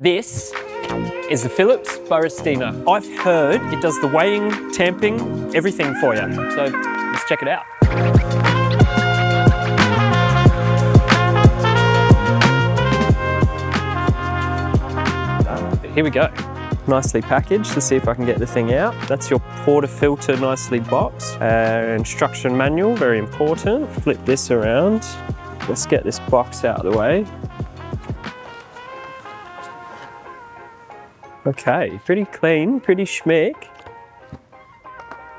This is the Philips Baristina. I've heard it does the weighing, tamping, everything for you. So let's check it out. Here we go. Nicely packaged. Let's see if I can get the thing out. That's your portafilter nicely boxed. Instruction manual, very important. Flip this around. Let's get this box out of the way. Okay, pretty clean, pretty schmick.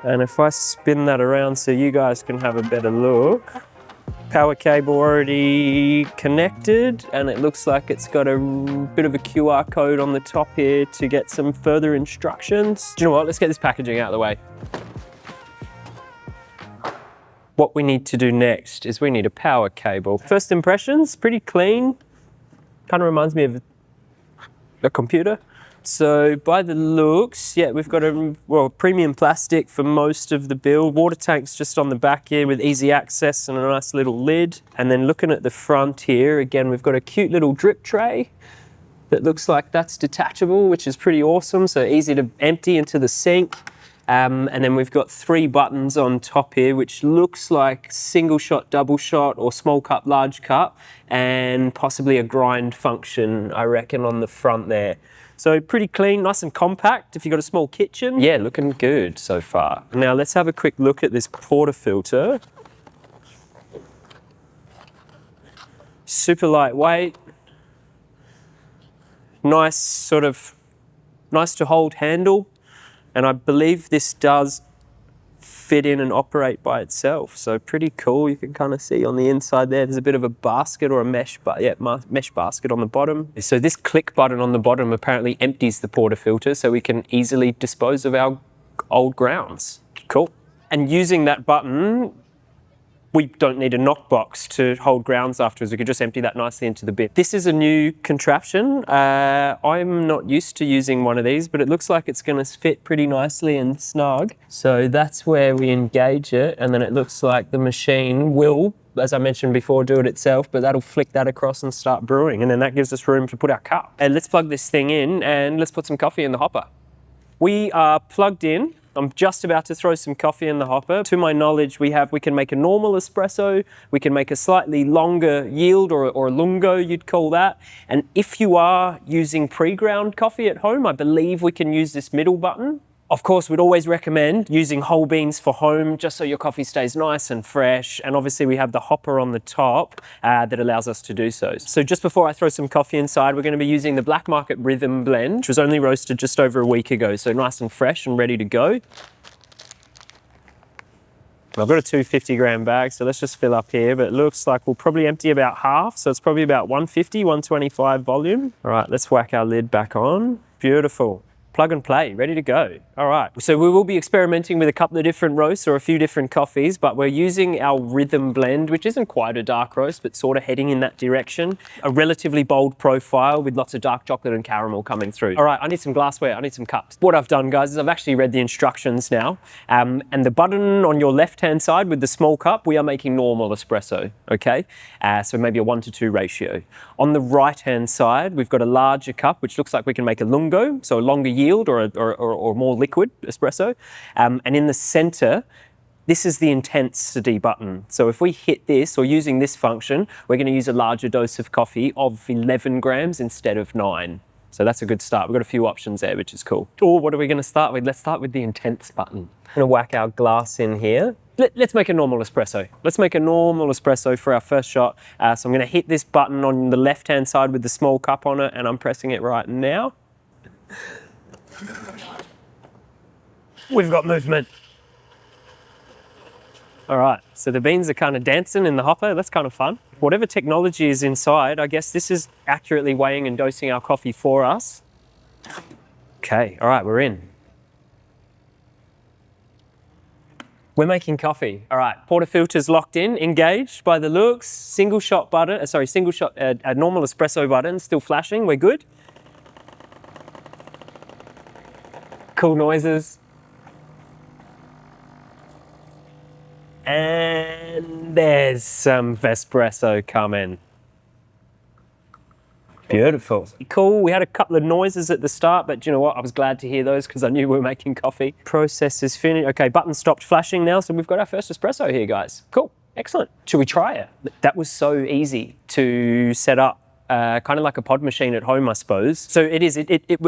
And if I spin that around so you guys can have a better look, power cable already connected, and it looks like it's got a bit of a QR code on the top here to get some further instructions. Do you know what? Let's get this packaging out of the way. What we need to do next is we need a power cable. First impressions, pretty clean. Kind of reminds me of a computer. So by the looks, yeah, we've got premium plastic for most of the build. Water tanks just on the back here with easy access and a nice little lid. And then looking at the front here, again, we've got a cute little drip tray that looks like that's detachable, which is pretty awesome. So easy to empty into the sink. And then we've got 3 buttons on top here, which looks like single shot, double shot, or small cup, large cup, and possibly a grind function, I reckon, on the front there. So pretty clean, nice and compact if you've got a small kitchen. Yeah, looking good so far. Now let's have a quick look at this portafilter. Super lightweight. Nice to hold handle. And I believe this does fit in and operate by itself. So pretty cool. You can kind of see on the inside there's a bit of a basket or a mesh basket on the bottom. So this click button on the bottom apparently empties the portafilter so we can easily dispose of our old grounds. Cool. And using that button, we don't need a knockbox to hold grounds afterwards. We could just empty that nicely into the bin. This is a new contraption. I'm not used to using one of these, but it looks like it's gonna fit pretty nicely and snug. So that's where we engage it, and then it looks like the machine will, as I mentioned before, do it itself, but that'll flick that across and start brewing, and then that gives us room to put our cup. And let's plug this thing in and let's put some coffee in the hopper. We are plugged in. I'm just about to throw some coffee in the hopper. To my knowledge, we can make a normal espresso, we can make a slightly longer yield or a lungo, you'd call that. And if you are using pre-ground coffee at home, I believe we can use this middle button. Of course, we'd always recommend using whole beans for home, just so your coffee stays nice and fresh. And obviously we have the hopper on the top that allows us to do so. So just before I throw some coffee inside, we're going to be using the Black Market Rhythm blend, which was only roasted just over a week ago. So nice and fresh and ready to go. I've got a 250 gram bag, so let's just fill up here, but it looks like we'll probably empty about half. So it's probably about 150, 125 volume. All right, let's whack our lid back on. Beautiful. Plug and play, ready to go. All right, so we will be experimenting with a couple of different roasts or a few different coffees, but we're using our Rhythm blend, which isn't quite a dark roast, but sort of heading in that direction. A relatively bold profile with lots of dark chocolate and caramel coming through. All right, I need some glassware, I need some cups. What I've done, guys, is I've actually read the instructions now, and the button on your left-hand side with the small cup, we are making normal espresso, okay? So maybe a 1:2 ratio. On the right-hand side, we've got a larger cup, which looks like we can make a lungo, so a longer yield or more liquid espresso. And in the center, this is the intensity button. So if we hit this or using this function, we're going to use a larger dose of coffee of 11 grams instead of 9. So that's a good start. We've got a few options there, which is cool. Or what are we going to start with? Let's start with the intense button. I'm going to whack our glass in here. Let's make a normal espresso. Let's make a normal espresso for our first shot. So I'm going to hit this button on the left-hand side with the small cup on it, and I'm pressing it right now. We've got movement. All right, so the beans are kind of dancing in the hopper. That's kind of fun. Whatever technology is inside, I guess this is accurately weighing and dosing our coffee for us. Okay, all right, we're in. We're making coffee. All right, portafilter's locked in, engaged by the looks. Single shot, normal espresso button, still flashing, we're good. Cool noises. And there's some espresso coming. Beautiful. Cool. We had a couple of noises at the start, but do you know what? I was glad to hear those because I knew we were making coffee. Process is finished. Okay, button stopped flashing now, so we've got our first espresso here, guys. Cool. Excellent. Should we try it? That was so easy to set up. Kind of like a pod machine at home, I suppose. So it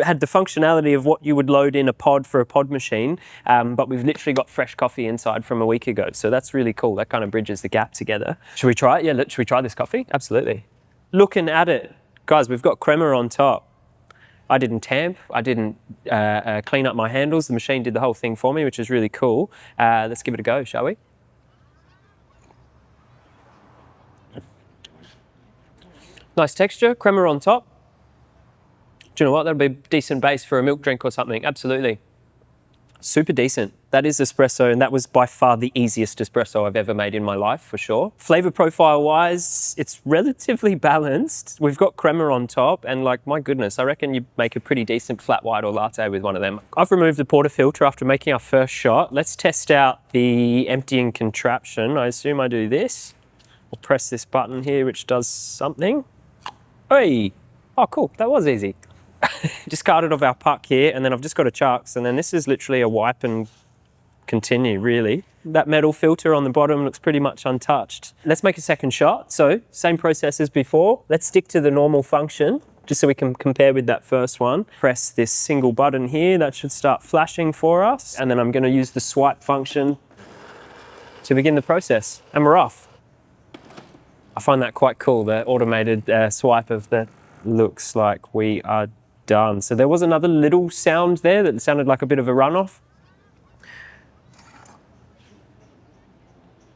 had the functionality of what you would load in a pod for a pod machine, but we've literally got fresh coffee inside from a week ago. So that's really cool. That kind of bridges the gap together. Should we try it? Yeah, should we try this coffee? Absolutely. Looking at it, guys, we've got crema on top. I didn't tamp, I didn't clean up my handles. The machine did the whole thing for me, which is really cool. Let's give it a go, shall we? Nice texture, crema on top. Do you know what? That'll be a decent base for a milk drink or something. Absolutely. Super decent. That is espresso, and that was by far the easiest espresso I've ever made in my life, for sure. Flavor profile wise, it's relatively balanced. We've got crema on top, and like, my goodness, I reckon you make a pretty decent flat white or latte with one of them. I've removed the portafilter after making our first shot. Let's test out the emptying contraption. I assume I do this. I'll press this button here, which does something. Hey! Oh, cool, that was easy. Discarded of our puck here, and then I've just got a chucks, and then this is literally a wipe and continue, really. That metal filter on the bottom looks pretty much untouched. Let's make a second shot. So, same process as before. Let's stick to the normal function, just so we can compare with that first one. Press this single button here, that should start flashing for us, and then I'm gonna use the swipe function to begin the process, and we're off. I find that quite cool, the automated swipe of the looks like we are done. So there was another little sound there that sounded like a bit of a runoff.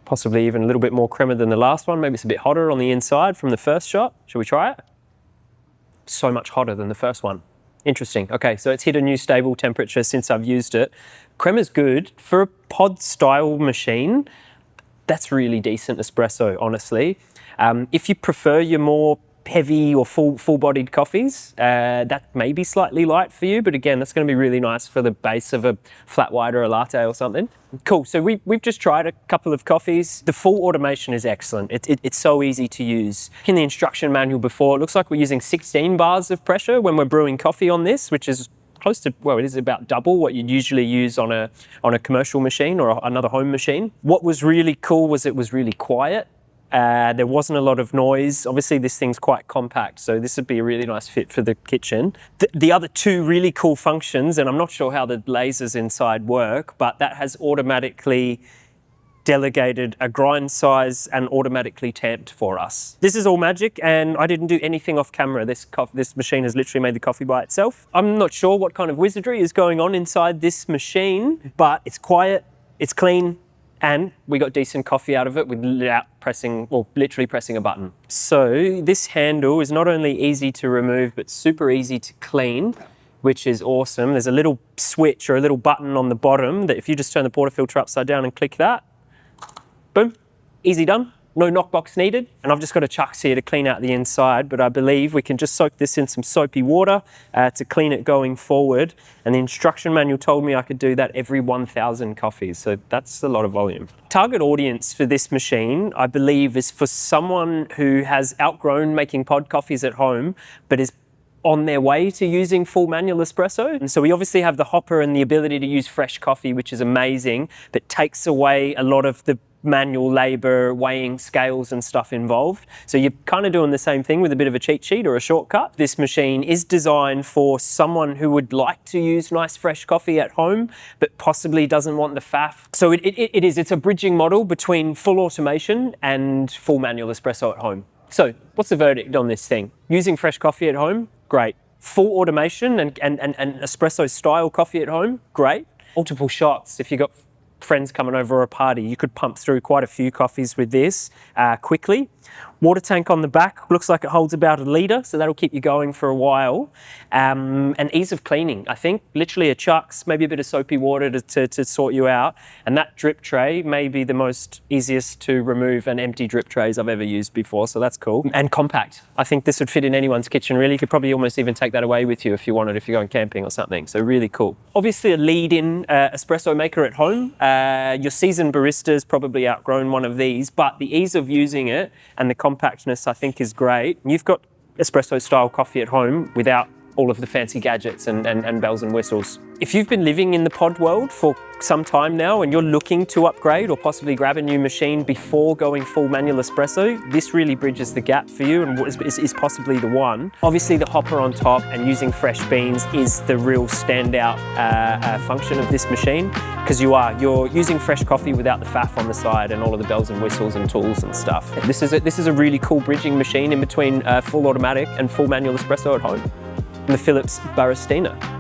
Possibly even a little bit more crema than the last one. Maybe it's a bit hotter on the inside from the first shot. Shall we try it? So much hotter than the first one. Interesting. Okay, so it's hit a new stable temperature since I've used it. Crema's good. For a pod style machine, that's really decent espresso, honestly. If you prefer your more heavy or full-bodied coffees, that may be slightly light for you, but again, that's going to be really nice for the base of a flat white or a latte or something. Cool, so we've just tried a couple of coffees. The full automation is excellent. It's so easy to use. In the instruction manual before, it looks like we're using 16 bars of pressure when we're brewing coffee on this, which is close to, well, it is about double what you'd usually use on a commercial machine or another home machine. What was really cool was it was really quiet. There wasn't a lot of noise. Obviously, this thing's quite compact, so this would be a really nice fit for the kitchen. The other two really cool functions, and I'm not sure how the lasers inside work, but that has automatically delegated a grind size and automatically tamped for us. This is all magic, and I didn't do anything off camera. This machine has literally made the coffee by itself. I'm not sure what kind of wizardry is going on inside this machine, but it's quiet, it's clean, and we got decent coffee out of it without pressing, or literally pressing a button. So this handle is not only easy to remove, but super easy to clean, which is awesome. There's a little switch or a little button on the bottom that if you just turn the portafilter upside down and click that, boom, easy done. No knockbox needed. And I've just got a chucks here to clean out the inside, but I believe we can just soak this in some soapy water to clean it going forward. And the instruction manual told me I could do that every 1,000 coffees. So that's a lot of volume. Target audience for this machine, I believe, is for someone who has outgrown making pod coffees at home, but is on their way to using full manual espresso. And so we obviously have the hopper and the ability to use fresh coffee, which is amazing, but takes away a lot of the manual labor, weighing scales and stuff involved. So you're kind of doing the same thing with a bit of a cheat sheet or a shortcut. This machine is designed for someone who would like to use nice fresh coffee at home, but possibly doesn't want the faff. So it's a bridging model between full automation and full manual espresso at home. So what's the verdict on this thing? Using fresh coffee at home? Great. Full automation and espresso style coffee at home? Great. Multiple shots. If you've got friends coming over or a party, you could pump through quite a few coffees with this quickly. Water tank on the back, looks like it holds about 1 litre, so that'll keep you going for a while. And ease of cleaning, I think. Literally a chucks, maybe a bit of soapy water to sort you out. And that drip tray may be the most easiest to remove and empty drip trays I've ever used before, so that's cool. And compact. I think this would fit in anyone's kitchen, really. You could probably almost even take that away with you if you wanted, if you're going camping or something, so really cool. Obviously a lead-in espresso maker at home. Your seasoned barista's probably outgrown one of these, but the ease of using it and the compactness I think is great. You've got espresso style coffee at home without all of the fancy gadgets and bells and whistles. If you've been living in the pod world for some time now and you're looking to upgrade or possibly grab a new machine before going full manual espresso, this really bridges the gap for you and is possibly the one. Obviously the hopper on top and using fresh beans is the real standout function of this machine, because you're using fresh coffee without the faff on the side and all of the bells and whistles and tools and stuff. This is a really cool bridging machine in between full automatic and full manual espresso at home. The Philips Baristina.